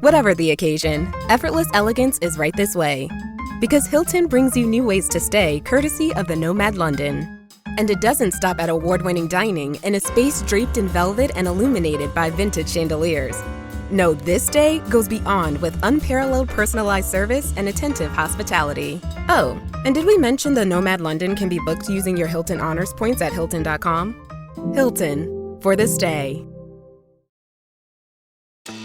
Whatever the occasion, effortless elegance is right this way. Because Hilton brings you new ways to stay courtesy of the Nomad London. And it doesn't stop at award-winning dining in a space draped in velvet and illuminated by vintage chandeliers. No, this day goes beyond with unparalleled personalized service and attentive hospitality. Oh, and did we mention the Nomad London can be booked using your Hilton Honors points at Hilton.com? Hilton, for the stay.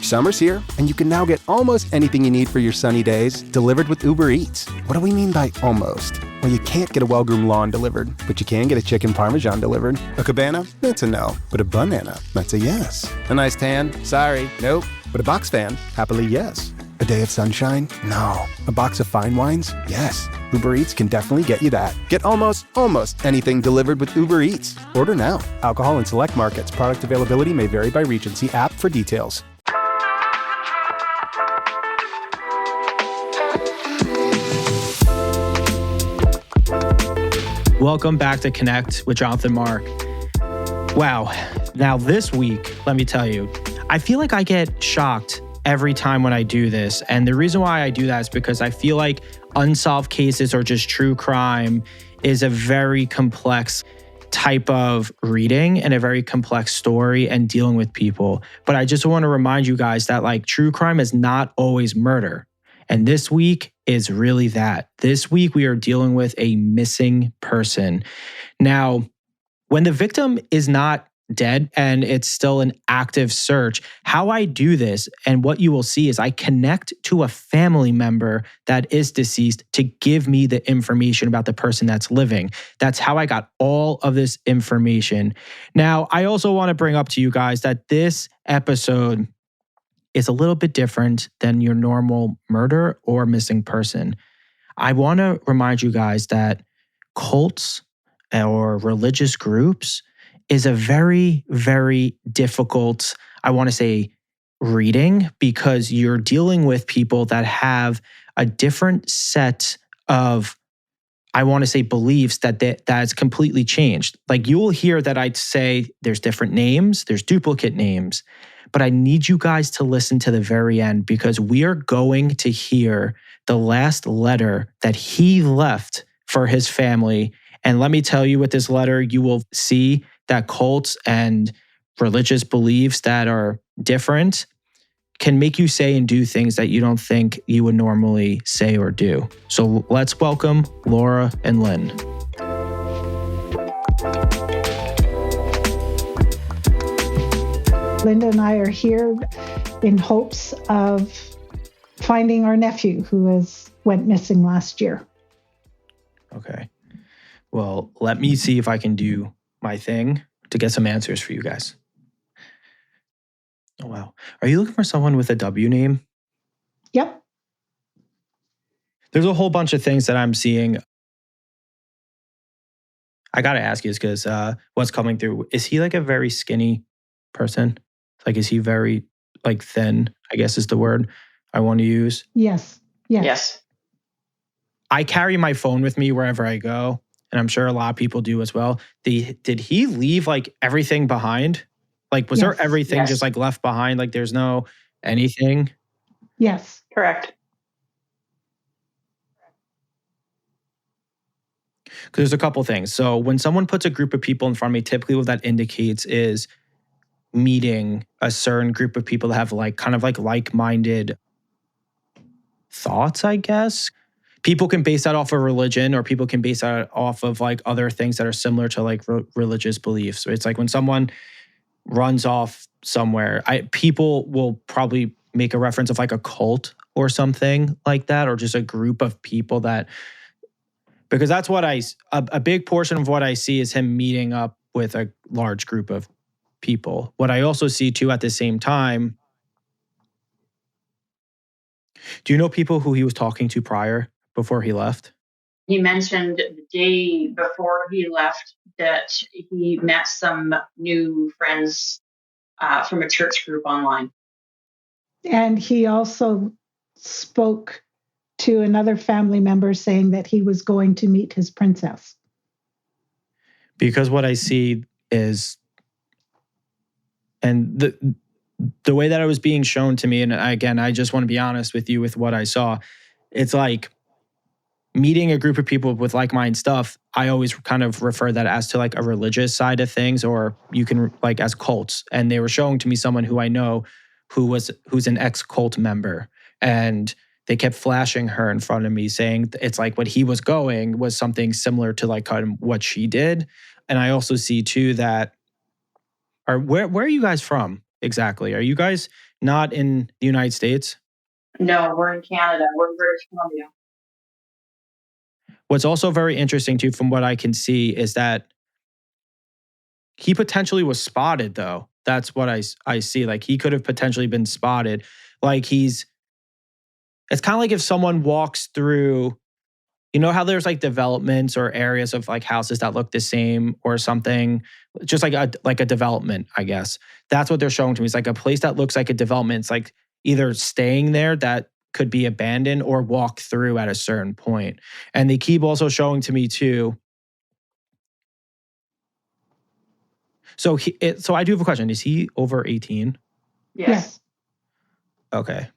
Summer's here, and you can now get almost anything you need for your sunny days delivered with Uber Eats. What do we mean by almost? Well, you can't get a well-groomed lawn delivered, but you can get a chicken parmesan delivered. A cabana? That's a no. But a banana? That's a yes. A nice tan? Sorry, nope. But a box fan? Happily, yes. A day of sunshine? No. A box of fine wines? Yes. Uber Eats can definitely get you that. Get almost anything delivered with Uber Eats. Order now. Alcohol in select markets. Product availability may vary by region. See app for details. Welcome back to Connect with Jonathan Mark. Wow. Now this week, let me tell you, I feel like I get shocked every time when I do this. And the reason why I do that is because I feel like unsolved cases or just true crime is a very complex type of reading and a very complex story and dealing with people. But I just want to remind you guys that like true crime is not always murder. And this week is really that. This week, we are dealing with a missing person. Now, when the victim is not dead and it's still an active search, how I do this and what you will see is I connect to a family member that is deceased to give me the information about the person that's living. That's how I got all of this information. Now, I also want to bring up to you guys that this episode is a little bit different than your normal murder or missing person. I want to remind you guys that cults or religious groups is a very, very difficult, I want to say, reading because you're dealing with people that have a different set of, I want to say, beliefs that's completely changed. Like you will hear that I'd say there's different names, there's duplicate names. But I need you guys to listen to the very end because we are going to hear the last letter that he left for his family. And let me tell you, with this letter, you will see that cults and religious beliefs that are different can make you say and do things that you don't think you would normally say or do. So let's welcome Laura and Lynn. Linda and I are here in hopes of finding our nephew who went missing last year. Okay. Well, let me see if I can do my thing to get some answers for you guys. Oh, wow. Are you looking for someone with a W name? Yep. There's a whole bunch of things that I'm seeing. I got to ask you this because what's coming through, is he like a very skinny person? Like, is he very like thin, I guess is the word I want to use? Yes. Yes. I carry my phone with me wherever I go, and I'm sure a lot of people do as well. Did he leave like everything behind? Like, was there everything just like left behind? Like, there's no anything? Yes. Correct. Because there's a couple things. So when someone puts a group of people in front of me, typically what that indicates is meeting a certain group of people that have like kind of like like-minded thoughts, I guess. People can base that off of religion, or people can base that off of like other things that are similar to like religious beliefs. So it's like when someone runs off somewhere, people will probably make a reference of like a cult or something like that, or just a group of people that, because that's what a big portion of what I see is him meeting up with a large group of people. What I also see too at the same time, do you know people who he was talking to prior before he left? He mentioned the day before he left that he met some new friends from a church group online. And he also spoke to another family member saying that he was going to meet his princess. Because what I see is, and the way that it was being shown to me, and again, I just want to be honest with you with what I saw. It's like meeting a group of people with like-minded stuff. I always kind of refer that as to like a religious side of things, or you can like as cults. And they were showing to me someone who I know who's an ex-cult member, and they kept flashing her in front of me saying it's like what he was going was something similar to like kind of what she did. And I also see too that, where are you guys from exactly? Are you guys not in the United States? No, we're in Canada. We're in British Columbia. What's also very interesting too, from what I can see, is that he potentially was spotted though. That's what I see. Like he could have potentially been spotted. Like it's kind of like if someone walks through, you know how there's like developments or areas of like houses that look the same or something, just like a development, I guess. That's what they're showing to me. It's like a place that looks like a development. It's like either staying there that could be abandoned or walk through at a certain point. And they keep also showing to me too. So so I do have a question. Is he over 18? Yes. Okay.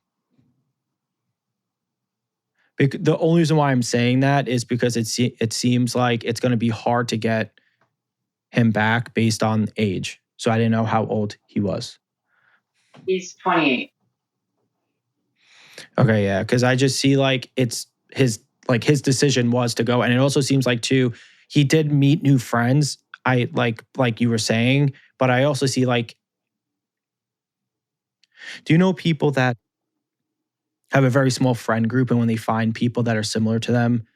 The only reason why I'm saying that is because it seems like it's going to be hard to get him back based on age. So I didn't know how old he was. He's 28. Okay, yeah, because I just see like it's his decision was to go, and it also seems like too he did meet new friends. I like you were saying, but I also see like, do you know people that have a very small friend group, and when they find people that are similar to them,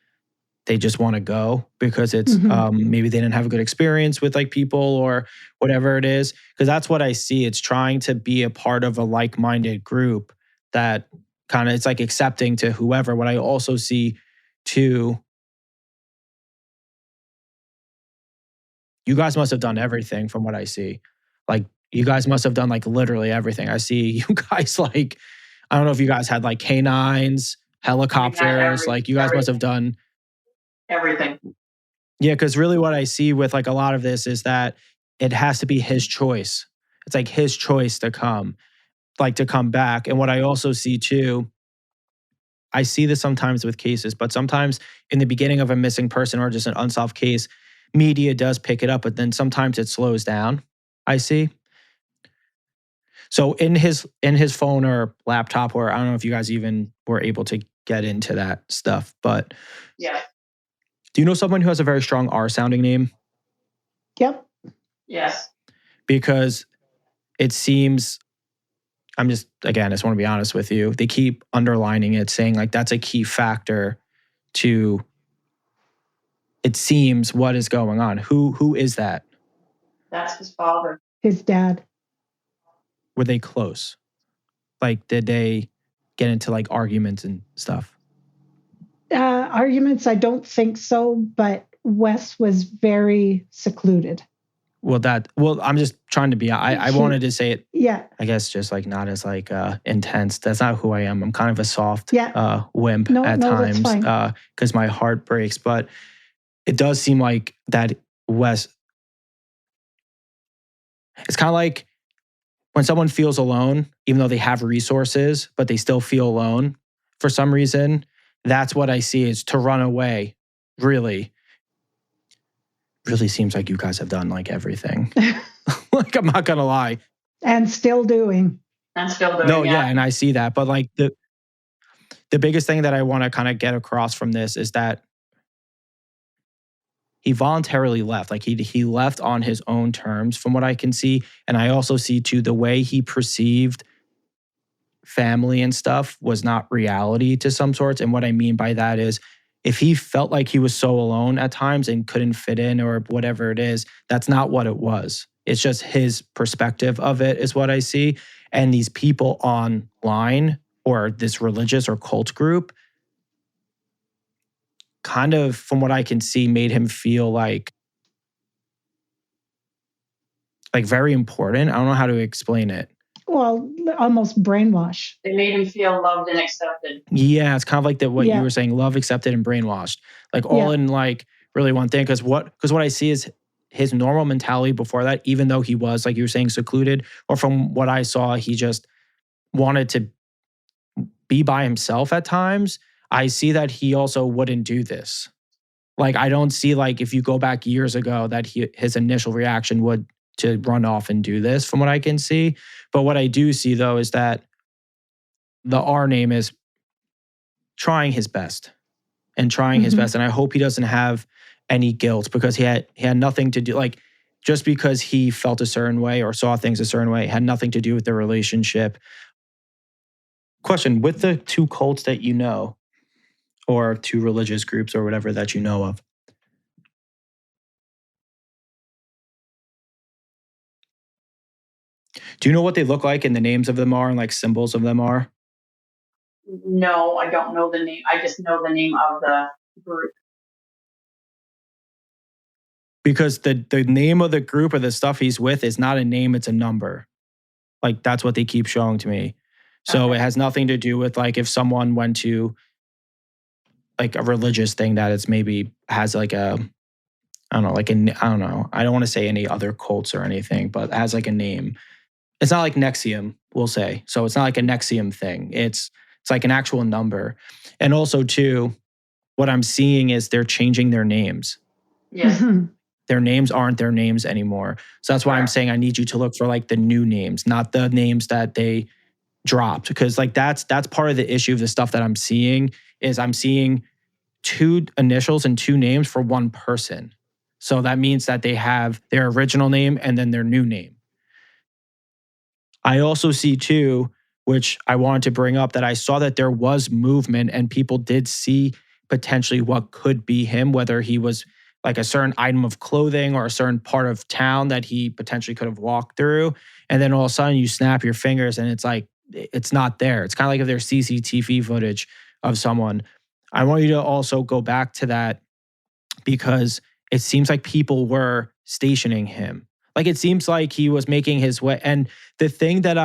they just want to go because it's maybe they didn't have a good experience with like people or whatever it is. Because that's what I see. It's trying to be a part of a like-minded group that kind of, it's like accepting to whoever. What I also see too, you guys must have done everything from what I see. Like you guys must have done like literally everything. I see you guys like, I don't know if you guys had like canines, helicopters, like you guys must have done everything. Yeah, because really what I see with like a lot of this is that it has to be his choice. It's like his choice to come back. And what I also see too, I see this sometimes with cases, but sometimes in the beginning of a missing person or just an unsolved case, media does pick it up, but then sometimes it slows down. I see. So in his phone or laptop, or I don't know if you guys even were able to get into that stuff, but yeah. Do you know someone who has a very strong R sounding name? Yep. Yes. Because it seems, I just want to be honest with you. They keep underlining it, saying like that's a key factor to, it seems, what is going on. Who is that? That's his father. His dad. Were they close? Like, did they get into like arguments and stuff? Arguments, I don't think so, but Wes was very secluded. Well, I'm just trying to be, I wanted to say it. Yeah. I guess just like not as like intense. That's not who I am. I'm kind of a soft wimp at times because my heart breaks. But it does seem like that Wes, it's kind of like when someone feels alone, even though they have resources, but they still feel alone for some reason. That's what I see is to run away. Really seems like you guys have done like everything. Like, I'm not going to lie. And still doing. No, yeah, and I see that. But like the biggest thing that I want to kind of get across from this is that he voluntarily left. Like he left on his own terms from what I can see. And I also see too the way he perceived family and stuff was not reality to some sorts. And what I mean by that is if he felt like he was so alone at times and couldn't fit in or whatever it is, that's not what it was. It's just his perspective of it is what I see. And these people online or this religious or cult group kind of, from what I can see, made him feel like very important. I don't know how to explain it. Well, almost brainwashed. They made him feel loved and accepted. Yeah, it's kind of like what you were saying, love, accepted, and brainwashed. Like all in like really one thing. Because what I see is his normal mentality before that, even though he was, like you were saying, secluded, or from what I saw, he just wanted to be by himself at times, I see that he also wouldn't do this. Like, I don't see, like, if you go back years ago, that his initial reaction would to run off and do this, from what I can see. But what I do see, though, is that the R name is trying his best and trying his best. And I hope he doesn't have any guilt, because he had nothing to do, like, just because he felt a certain way or saw things a certain way, had nothing to do with the relationship. Question, with the two cults that you know, or two religious groups or whatever that you know of, do you know what they look like and the names of them are and like symbols of them are? No, I don't know the name. I just know the name of the group. Because the name of the group or the stuff he's with is not a name, it's a number. Like, that's what they keep showing to me. So Okay. it has nothing to do with, like, if someone went to like a religious thing that it's maybe has like a, I don't know, like I don't know. I don't want to say any other cults or anything, but it has like a name. It's not like Nexium, we'll say. So it's not like a Nexium thing. It's like an actual number. And also, too, what I'm seeing is they're changing their names. Yes. Their names aren't their names anymore. So that's why I'm saying I need you to look for like the new names, not the names that they dropped. Because like that's part of the issue of the stuff that I'm seeing, is I'm seeing two initials and two names for one person. So that means that they have their original name and then their new name. I also see, too, which I wanted to bring up, that I saw that there was movement and people did see potentially what could be him, whether he was like a certain item of clothing or a certain part of town that he potentially could have walked through. And then all of a sudden you snap your fingers and it's like, it's not there. It's kind of like if there's CCTV footage of someone. I want you to also go back to that, because it seems like people were stationing him. Like, it seems like he was making his way. And the thing that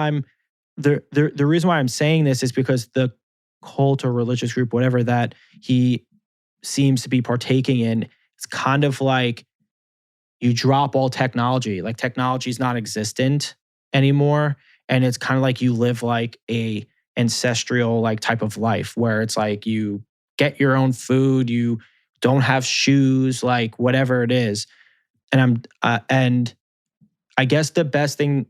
the reason why I'm saying this is because the cult or religious group, whatever that he seems to be partaking in, it's kind of like you drop all technology. Like, technology is not existent anymore. And it's kind of like you live like a ancestral like type of life, where it's like you get your own food, you don't have shoes, like whatever it is. And and I guess the best thing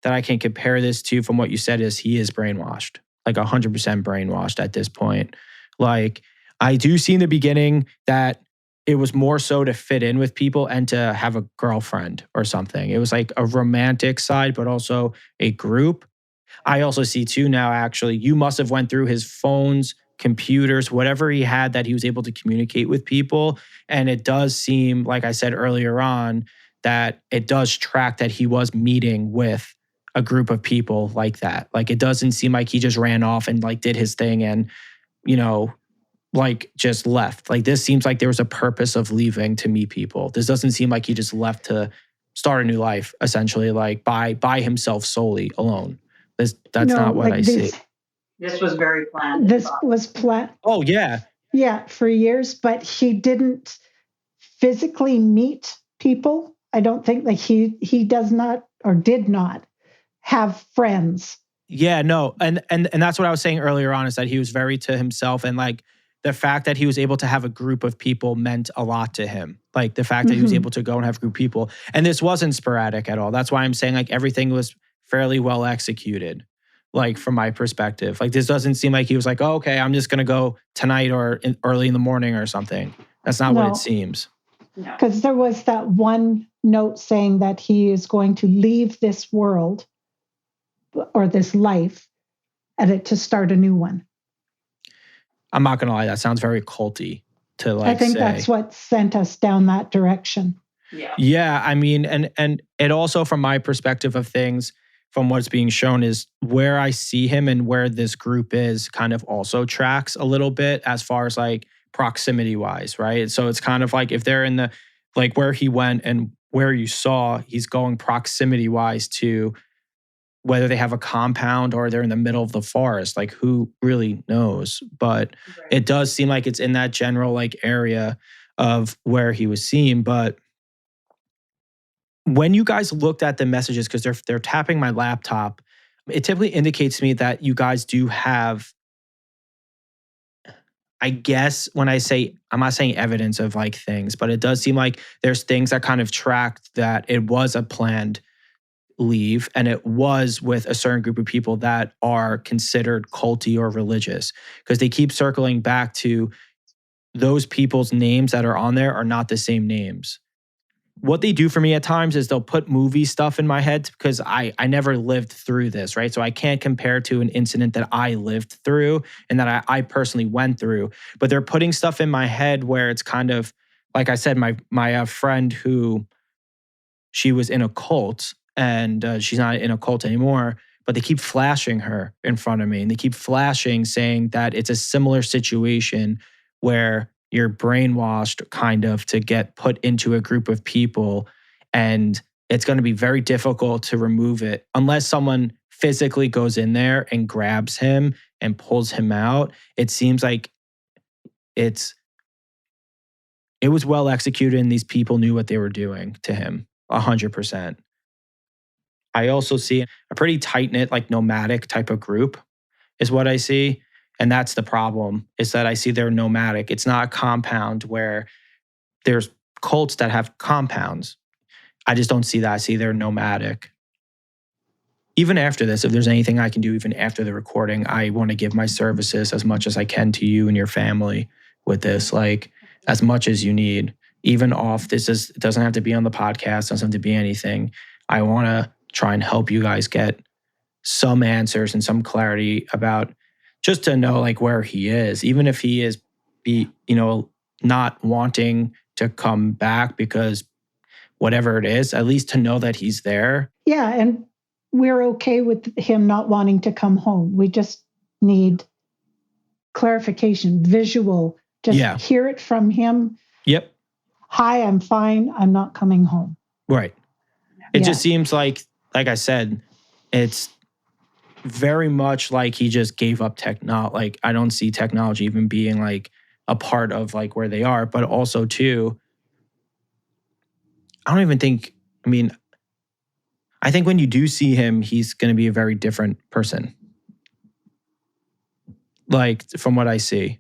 that I can compare this to from what you said is he is brainwashed, like 100% brainwashed at this point. Like, I do see in the beginning that it was more so to fit in with people and to have a girlfriend or something. It was like a romantic side, but also a group. I also see, too, now, actually, you must have went through his phones, computers, whatever he had, that he was able to communicate with people. And it does seem, like I said earlier on, that it does track that he was meeting with a group of people like that. Like, it doesn't seem like he just ran off and like did his thing and, you know, like just left. Like, this seems like there was a purpose of leaving to meet people. This doesn't seem like he just left to start a new life, essentially, like by himself solely alone. That's not what I see. This was very planned. This was planned. Oh, yeah. Yeah, for years, but he didn't physically meet people. I don't think that he does not or did not have friends. Yeah, no. And that's what I was saying earlier on, is that he was very to himself, and like the fact that he was able to have a group of people meant a lot to him. Like, the fact that he was able to go and have a group of people. And this wasn't sporadic at all. That's why I'm saying like everything was fairly well executed. Like, from my perspective, like, this doesn't seem like he was like, oh, okay, I'm just going to go tonight or early in the morning or something. That's not what it seems. Because there was that one note saying that he is going to leave this world or this life and to start a new one. I'm not going to lie, that sounds very culty to like I think say. that's what sent us down that direction. Yeah, I mean, and it also, from my perspective of things, from what's being shown, is where I see him and where this group is kind of also tracks a little bit as far as like proximity wise, right? So it's kind of like if they're in the, like where he went and where you saw, he's going proximity wise to whether they have a compound or they're in the middle of the forest, like who really knows? But it does seem like it's in that general like area of where he was seen. But when you guys looked at the messages, because they're tapping my laptop, it typically indicates to me that you guys do have, I guess when I say, I'm not saying evidence of like things, but it does seem like there's things that kind of tracked that it was a planned leave and it was with a certain group of people that are considered culty or religious, because they keep circling back to those people's names that are on there are not the same names. What they do for me at times is they'll put movie stuff in my head because I never lived through this, right? So I can't compare to an incident that I lived through and that I personally went through. But they're putting stuff in my head where it's kind of, like I said, my friend who, she was in a cult and she's not in a cult anymore, but they keep flashing her in front of me. And they keep flashing saying that it's a similar situation where you're brainwashed kind of to get put into a group of people, and it's going to be very difficult to remove it unless someone physically goes in there and grabs him and pulls him out. It seems like it was well executed and these people knew what they were doing to him 100%. I also see a pretty tight-knit, like nomadic type of group is what I see. And that's the problem, is that I see they're nomadic. It's not a compound where there's cults that have compounds. I just don't see that. I see they're nomadic. Even after this, if there's anything I can do, even after the recording, I want to give my services as much as I can to you and your family with this, like as much as you need. Even off, it doesn't have to be on the podcast, doesn't have to be anything. I want to try and help you guys get some answers and some clarity about, just to know like where he is, even if he is not wanting to come back because whatever it is, at least to know that he's there. Yeah, and we're okay with him not wanting to come home. We just need clarification, visual, just hear it from him. Yep. Hi, I'm fine. I'm not coming home. Right. It just seems like I said, it's very much like he just gave up technology. Like, I don't see technology even being like a part of like where they are, but also too, I don't even think, I think when you do see him, he's going to be a very different person. Like from what I see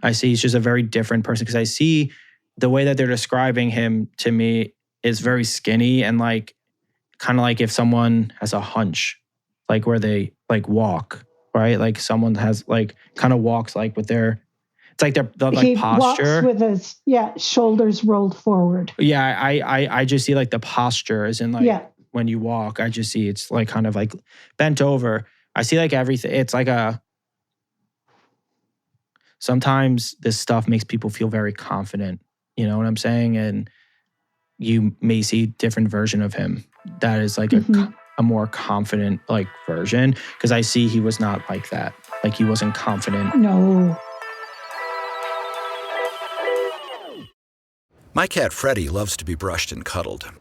he's just a very different person, because I see the way that they're describing him to me is very skinny and like, kind of like if someone has a hunch, like where they like walk, right? Like someone has like kind of walks like with their, it's like their like he posture. Walks with his shoulders rolled forward. Yeah, I just see like the posture as in like when you walk, I just see it's like kind of like bent over. I see like everything. It's like sometimes this stuff makes people feel very confident. You know what I'm saying? And you may see a different version of him that is like a more confident like version, because I see he was not like that. Like he wasn't confident. No. My cat Freddie loves to be brushed and cuddled.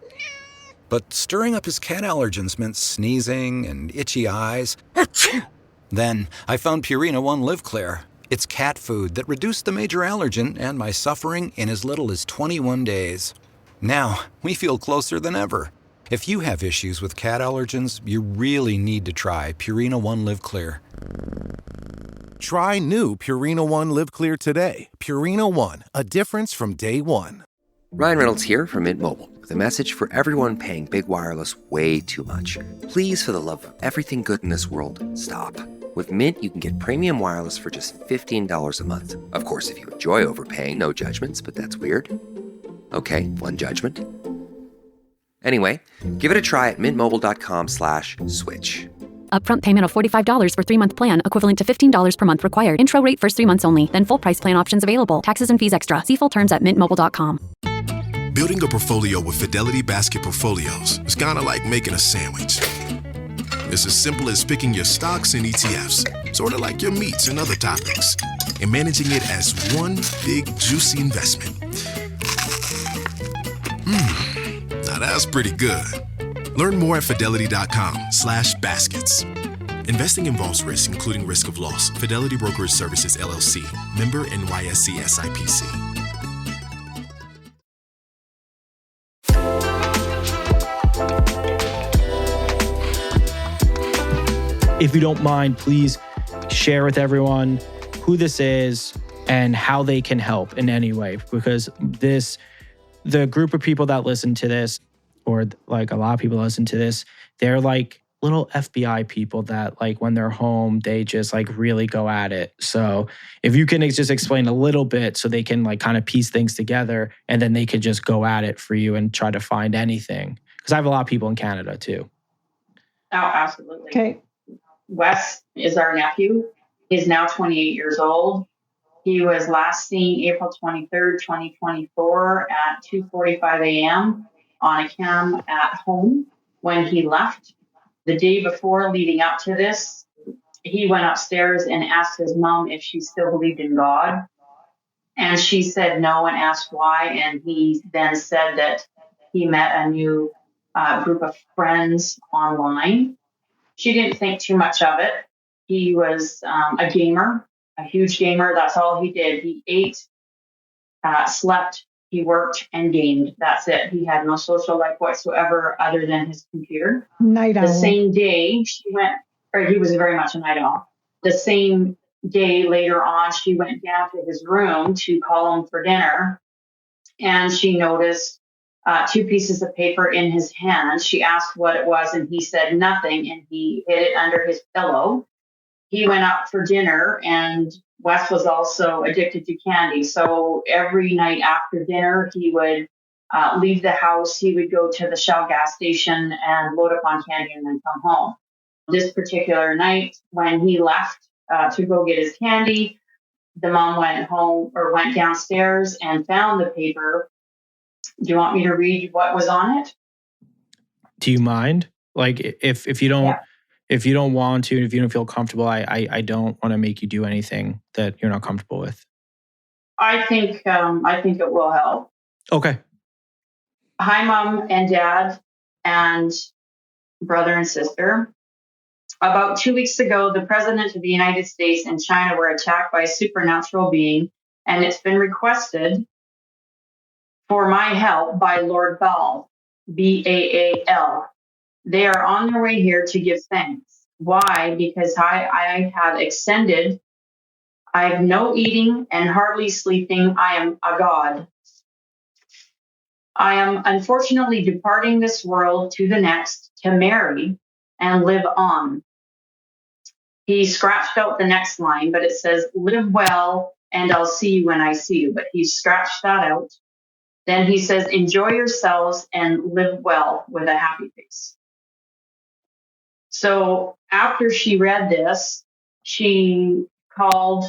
But stirring up his cat allergens meant sneezing and itchy eyes. Then I found Purina One Live Clear. It's cat food that reduced the major allergen and my suffering in as little as 21 days. Now, we feel closer than ever. If you have issues with cat allergens, you really need to try Purina One Live Clear. Try new Purina One Live Clear today. Purina One, a difference from day one. Ryan Reynolds here from Mint Mobile with a message for everyone paying big wireless way too much. Please, for the love of everything good in this world, stop. With Mint, you can get premium wireless for just $15 a month. Of course, if you enjoy overpaying, no judgments, but that's weird. Okay, one judgment. Anyway, give it a try at mintmobile.com/switch. Upfront payment of $45 for 3-month plan, equivalent to $15 per month required. Intro rate first 3 months only, then full price plan options available. Taxes and fees extra. See full terms at mintmobile.com. Building a portfolio with Fidelity Basket Portfolios is kind of like making a sandwich. It's as simple as picking your stocks and ETFs, sort of like your meats and other toppings, and managing it as one big, juicy investment. Now that's pretty good. Learn more at fidelity.com/baskets. Investing involves risk, including risk of loss. Fidelity Brokerage Services, LLC. Member NYSE SIPC. if you don't mind, please share with everyone who this is and how they can help in any way, because the group of people that listen to this, or like a lot of people listen to this, they're like little FBI people that like when they're home, they just like really go at it. So if you can just explain a little bit so they can like kind of piece things together, and then they could just go at it for you and try to find anything. Because I have a lot of people in Canada too. Oh, absolutely. Okay. Wes is our nephew. He's now 28 years old. He was last seen April 23rd, 2024 at 2:45 a.m. on a cam at home when he left. The day before leading up to this, he went upstairs and asked his mom if she still believed in God. And she said no and asked why. And he then said that he met a new group of friends online. She didn't think too much of it. He was a gamer, a huge gamer. That's all he did. He ate, slept, he worked, and gamed. That's it. He had no social life whatsoever other than his computer. Night owl. The same day he was very much a night owl. The same day later on, she went down to his room to call him for dinner, and she noticed 2 pieces of paper in his hand. She asked what it was, and he said nothing, and he hid it under his pillow. He went out for dinner, and Wes was also addicted to candy. So every night after dinner, he would leave the house. He would go to the Shell gas station and load up on candy and then come home. This particular night, when he left to go get his candy, the mom went downstairs and found the paper. Do you want me to read what was on it? Do you mind? Like if you don't, Yeah. If you don't want to, if you don't feel comfortable, I don't want to make you do anything that you're not comfortable with. I think it will help. Okay. Hi, Mom and Dad and brother and sister. About 2 weeks ago, the President of the United States and China were attacked by a supernatural being, and it's been requested for my help by Lord Baal, Baal. They are on their way here to give thanks. Why? Because I have extended. I have no eating and hardly sleeping. I am a god. I am unfortunately departing this world to the next to marry and live on. He scratched out the next line, but it says, live well and I'll see you when I see you. But he scratched that out. Then he says, enjoy yourselves and live well with a happy face. So after she read this, she called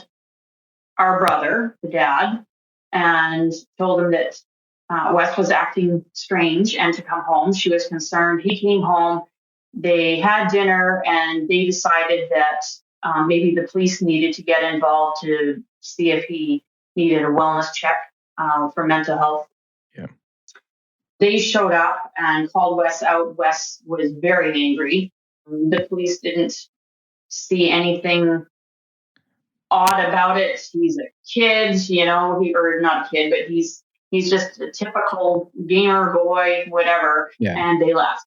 our brother, the dad, and told him that Wes was acting strange and to come home. She was concerned. He came home. They had dinner, and they decided that maybe the police needed to get involved to see if he needed a wellness check for mental health. Yeah. They showed up and called Wes out. Wes was very angry. The police didn't see anything odd about it. He's a kid, or not a kid, but he's just a typical gamer boy, whatever. Yeah. And they left.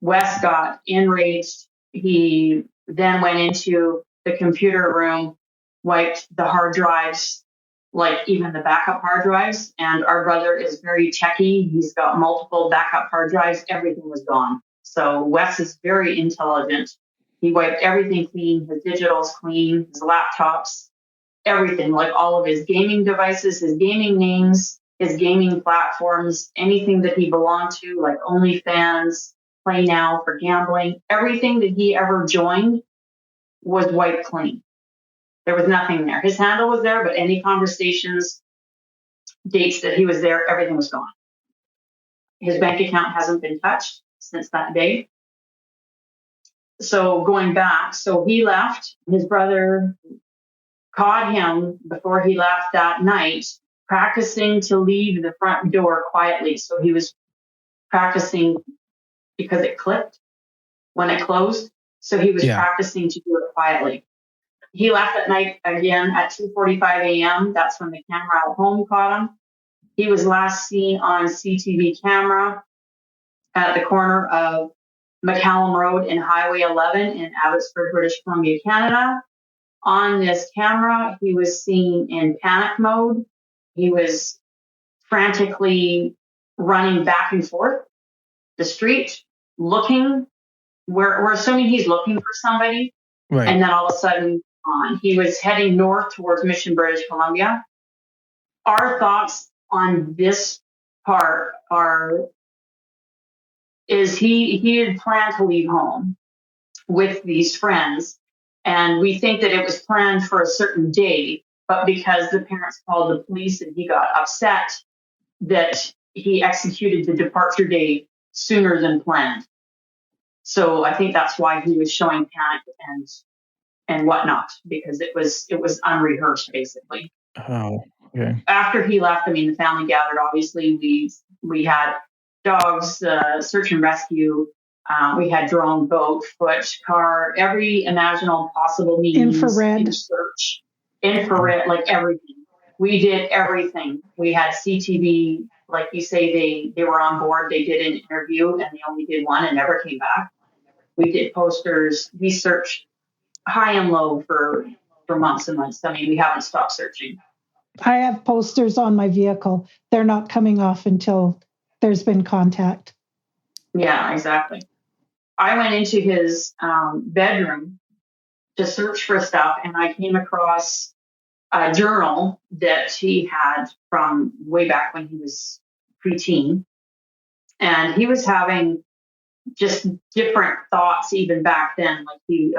Wes got enraged. He then went into the computer room, wiped the hard drives, like even the backup hard drives. And our brother is very techie. He's got multiple backup hard drives. Everything was gone. So Wes is very intelligent. He wiped everything clean, his digitals clean, his laptops, everything, like all of his gaming devices, his gaming names, his gaming platforms, anything that he belonged to, like OnlyFans, Play Now for gambling, everything that he ever joined was wiped clean. There was nothing there. His handle was there, but any conversations, dates that he was there, everything was gone. His bank account hasn't been touched since that day. So going back, so he left. His brother caught him before he left that night, practicing to leave the front door quietly. So he was practicing because it clicked when it closed. So he was practicing to do it quietly. He left at night again at 2:45 a.m. That's when the camera at home caught him. He was last seen on CCTV camera at the corner of McCallum Road and Highway 11 in Abbotsford, British Columbia, Canada. On this camera, he was seen in panic mode. He was frantically running back and forth the street, looking. We're assuming he's looking for somebody. Right. And then all of a sudden, he was heading north towards Mission, British Columbia. Our thoughts on this part is he had planned to leave home with these friends. And we think that it was planned for a certain day, but because the parents called the police and he got upset, that he executed the departure day sooner than planned. So I think that's why he was showing panic and whatnot, because it was unrehearsed, basically. Oh, okay. After he left, the family gathered. Obviously, we had dogs, search and rescue. We had drone, boat, foot, car, every imaginable possible means. Infrared. Search, infrared, like everything. We did everything. We had CCTV, like you say, they were on board. They did an interview and they only did one and never came back. We did posters. We searched high and low for months and months. We haven't stopped searching. I have posters on my vehicle. They're not coming off until there's been contact. Yeah, exactly. I went into his bedroom to search for stuff, and I came across a journal that he had from way back when he was preteen. And he was having just different thoughts even back then, like he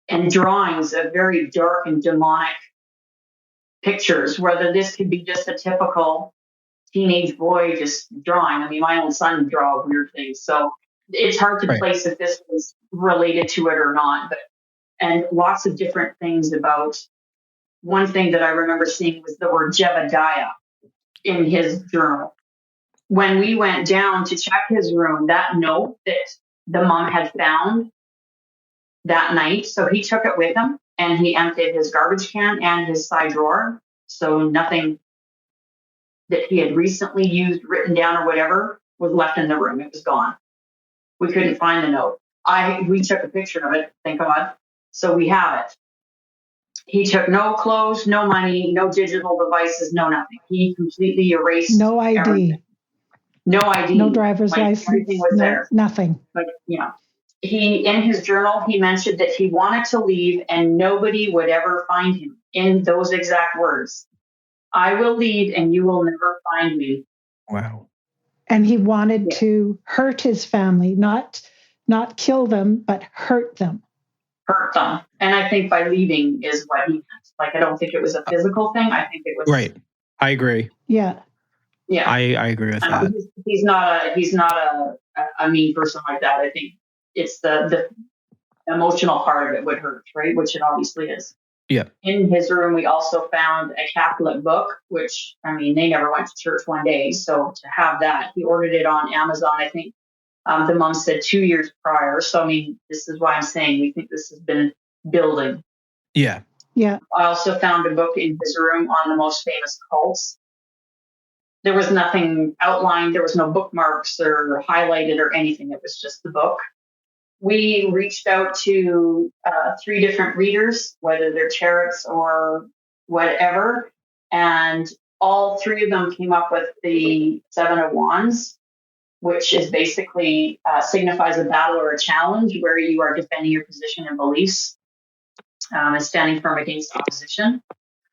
and drawings of very dark and demonic pictures, whether this could be just a typical teenage boy just drawing. My own son draw weird things, so it's hard to place if this was related to it or not. And lots of different things about. One thing that I remember seeing was the word Jebediah in his journal. When we went down to check his room, that note that the mom had found that night, so he took it with him and he emptied his garbage can and his side drawer. So nothing that he had recently used, written down or whatever, was left in the room. It was gone. We couldn't find the note. We took a picture of it, thank God. So we have it. He took no clothes, no money, no digital devices, no nothing. He completely erased no ID. Everything. No ID. No driver's license. Everything was there. Nothing. But, in his journal, he mentioned that he wanted to leave and nobody would ever find him, in those exact words. I will leave and you will never find me. Wow. And he wanted to hurt his family, not kill them, but hurt them. Hurt them. And I think by leaving is what he meant. I don't think it was a physical thing. I think it was. Right. I agree. Yeah. Yeah. I agree with that. He's not a mean person like that. I think it's the emotional part of it would hurt, right? Which it obviously is. Yeah. In his room, we also found a Catholic book, which, they never went to church one day. So to have that, he ordered it on Amazon, I think. The mom said 2 years prior. So, this is why I'm saying we think this has been building. Yeah. Yeah. I also found a book in his room on the most famous cults. There was nothing outlined. There was no bookmarks or highlighted or anything. It was just the book. We reached out to 3 different readers, whether they're tarots or whatever. And all 3 of them came up with the 7 of Wands, which is basically signifies a battle or a challenge where you are defending your position and beliefs and standing firm against opposition.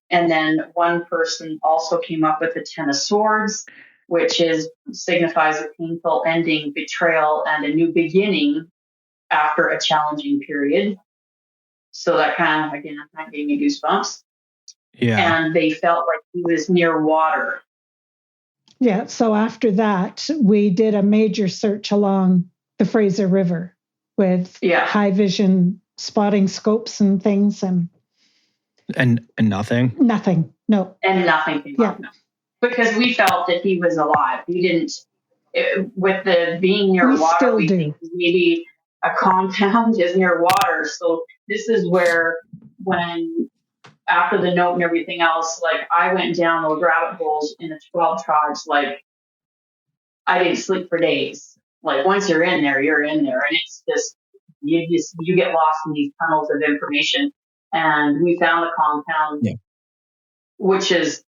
And then one person also came up with the 10 of Swords, which signifies a painful ending, betrayal, and a new beginning after a challenging period. So that that gave me goosebumps. Yeah. And they felt like he was near water. Yeah, so after that, we did a major search along the Fraser River with high vision spotting scopes and things. And nothing? Nothing, no. And nothing came up. No. Because we felt that he was alive. We didn't, with the being near water, we think maybe a compound is near water. So this is where after the note and everything else, I went down those rabbit holes in the 12 tribes, I didn't sleep for days. Like once you're in there, you're in there, and it's just you get lost in these tunnels of information. And we found the compound, which is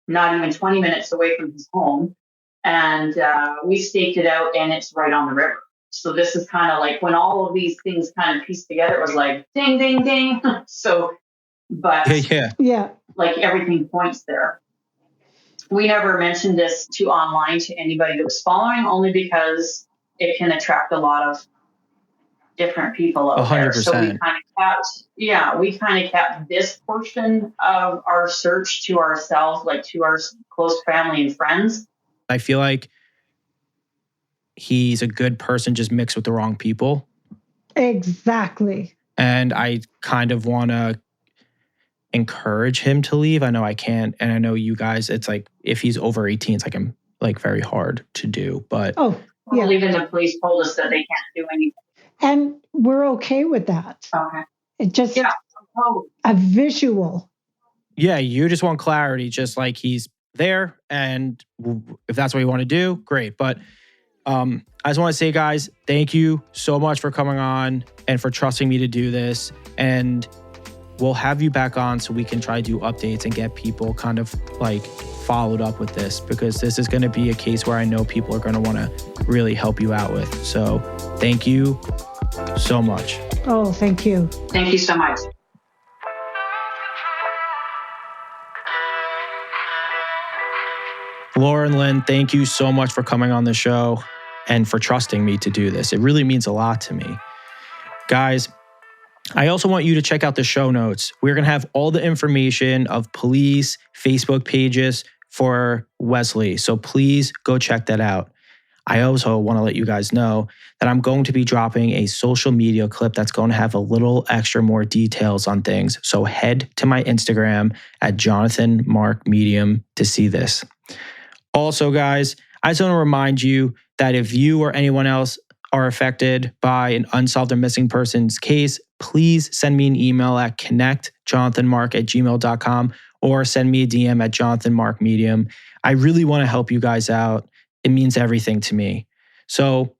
not even 20 minutes away from his home, and we staked it out, and it's right on the river. So this is kind of like when all of these things kind of pieced together, it was like ding, ding, ding. So, but like everything points there. We never mentioned this online to anybody that was following, only because it can attract a lot of different people out 100%. There. So we kind of kept this portion of our search to ourselves, like to our close family and friends. I feel like he's a good person just mixed with the wrong people. Exactly. And I kind of want to encourage him to leave. I know I can't. And I know you guys, it's like, if he's over 18, it's like very hard to do. But even the police told us that they can't do anything. And we're okay with that. Okay. It just a visual. Yeah, you just want clarity, just like he's there. And if that's what you want to do, great. But I just want to say, guys, thank you so much for coming on and for trusting me to do this. And we'll have you back on so we can try to do updates and get people kind of like followed up with this, because this is going to be a case where I know people are going to want to really help you out with. So thank you so much. Oh, thank you. Thank you so much. Laura and Lynn, thank you so much for coming on the show and for trusting me to do this. It really means a lot to me. Guys, I also want you to check out the show notes. We're going to have all the information of police, Facebook pages for Wesley. So please go check that out. I also want to let you guys know that I'm going to be dropping a social media clip that's going to have a little extra more details on things. So head to my Instagram at Jonathan Mark Medium to see this. Also, guys, I just want to remind you that if you or anyone else are affected by an unsolved or missing persons case, please send me an email at connectjonathanmark@gmail.com or send me a DM at jonathanmarkmedium. I really want to help you guys out. It means everything to me. So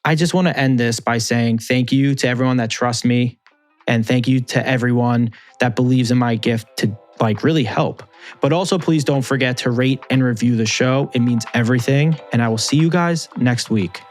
I just want to end this by saying thank you to everyone that trusts me, and thank you to everyone that believes in my gift to really help. But also, please don't forget to rate and review the show. It means everything. And I will see you guys next week.